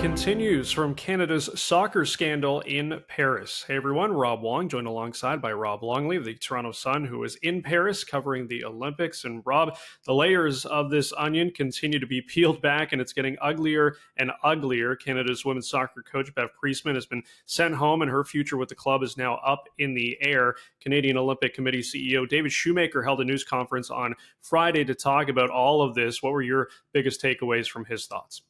continues from Canada's soccer scandal in Paris. Hey everyone, Rob Wong, joined alongside by Rob Longley, the Toronto Sun, who is in Paris covering the Olympics. And Rob, the layers of this onion continue to be peeled back, and it's getting uglier and uglier. Canada's women's soccer coach, Bev Priestman, has been sent home, and her future with the club is now up in the air. Canadian Olympic Committee CEO David Shoemaker held a news conference on Friday to talk about all of this. What were your biggest takeaways from his thoughts?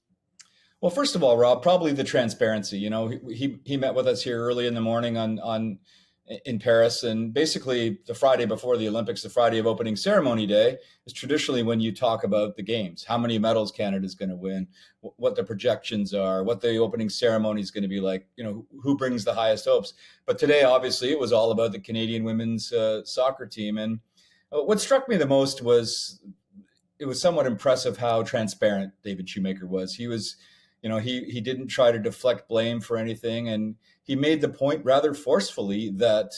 Well, first of all, Rob, probably the transparency. You know, he met with us here early in the morning in Paris, and basically the Friday before the Olympics, the Friday of opening ceremony day, is traditionally when you talk about the games, how many medals Canada's going to win, what the projections are, what the opening ceremony is going to be like, you know, who brings the highest hopes. But today, obviously, it was all about the Canadian women's soccer team. And what struck me the most was it was somewhat impressive how transparent David Shoemaker was. He was, you know, he didn't try to deflect blame for anything. And he made the point rather forcefully that,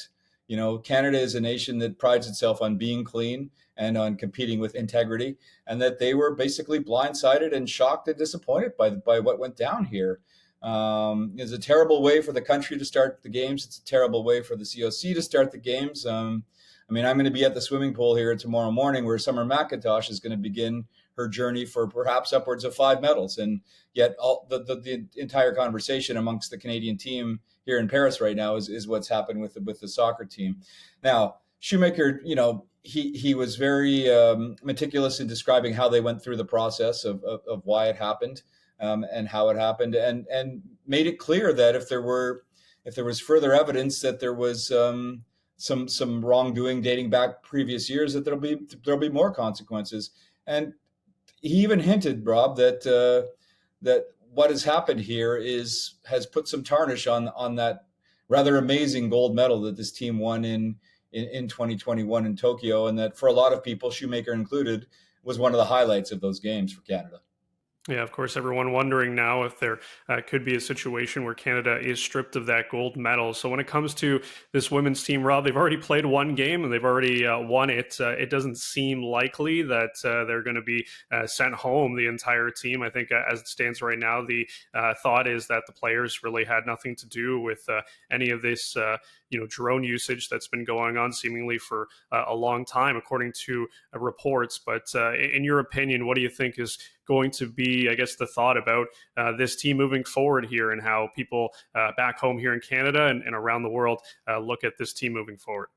you know, Canada is a nation that prides itself on being clean and on competing with integrity, and that they were basically blindsided and shocked and disappointed by what went down here. It's a terrible way for the country to start the games. It's a terrible way for the COC to start the games. I'm going to be at the swimming pool here tomorrow morning where Summer McIntosh is going to begin her journey for perhaps upwards of 5 medals. And yet all the entire conversation amongst the Canadian team here in Paris right now is what's happened with the soccer team. Now, Shoemaker, you know, he was very meticulous in describing how they went through the process of why it happened and how it happened, and made it clear that if there was further evidence that there was some wrongdoing dating back previous years, that there'll be more consequences. And he even hinted, Rob, that what has happened here has put some tarnish on that rather amazing gold medal that this team won in 2021 in Tokyo, and that for a lot of people, Shoemaker included, was one of the highlights of those games for Canada. Yeah, of course, everyone wondering now if there could be a situation where Canada is stripped of that gold medal. So when it comes to this women's team, Rob, they've already played one game and they've already won it. It doesn't seem likely that they're going to be sent home, the entire team. I think as it stands right now, the thought is that the players really had nothing to do with any of this drone usage that's been going on seemingly for a long time, according to reports. But in your opinion, what do you think is going to be, I guess, the thought about this team moving forward here, and how people back home here in Canada and around the world look at this team moving forward?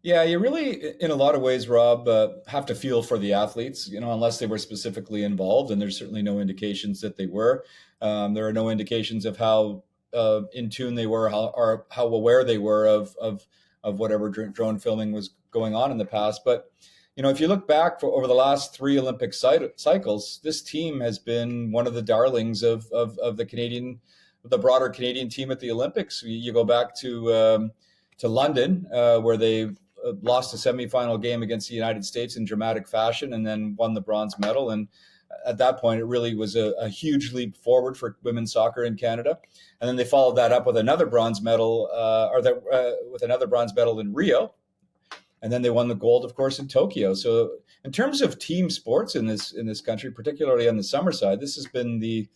Yeah, you really, in a lot of ways, Rob, have to feel for the athletes, you know, unless they were specifically involved. And there's certainly no indications that they were. There are no indications of how in tune they were, or how aware they were of whatever drone filming was going on in the past. But you know, if you look back over the last 3 Olympic cycles, this team has been one of the darlings of the broader Canadian team at the Olympics. You go back to London, where they lost a semifinal game against the United States in dramatic fashion, and then won the bronze medal. And at that point, it really was a huge leap forward for women's soccer in Canada. And then they followed that up with another bronze medal, with another bronze medal in Rio. And then they won the gold, of course, in Tokyo. So in terms of team sports in this country, particularly on the summer side, this has been the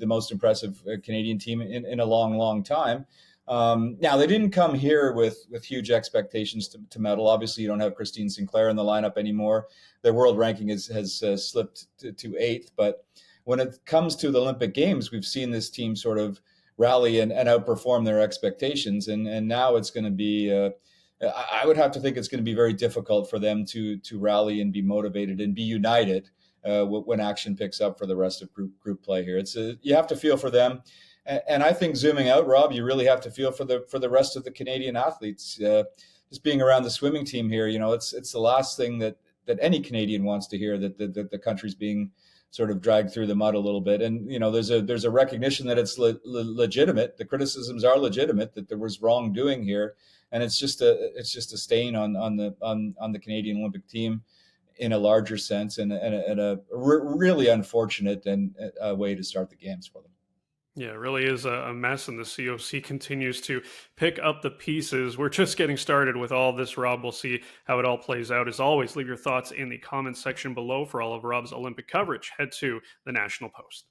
most impressive Canadian team in a long time. Now, they didn't come here with huge expectations to medal. Obviously, you don't have Christine Sinclair in the lineup anymore. Their world ranking has slipped to 8th. But when it comes to the Olympic Games, we've seen this team sort of rally and outperform their expectations. And now it's going to be I would have to think it's going to be very difficult for them to rally and be motivated and be united when action picks up for the rest of group play here. You have to feel for them, and I think zooming out, Rob, you really have to feel for the rest of the Canadian athletes. Just being around the swimming team here, you know, it's the last thing that any Canadian wants to hear, that the country's being sort of dragged through the mud a little bit. And you know, there's a recognition that it's legitimate. The criticisms are legitimate, that there was wrongdoing here. And it's just a stain on the Canadian Olympic team in a larger sense, and a really unfortunate way to start the games for them. Yeah, it really is a mess, and the COC continues to pick up the pieces. We're just getting started with all this, Rob. We'll see how it all plays out. As always, leave your thoughts in the comments section below. For all of Rob's Olympic coverage, head to the National Post.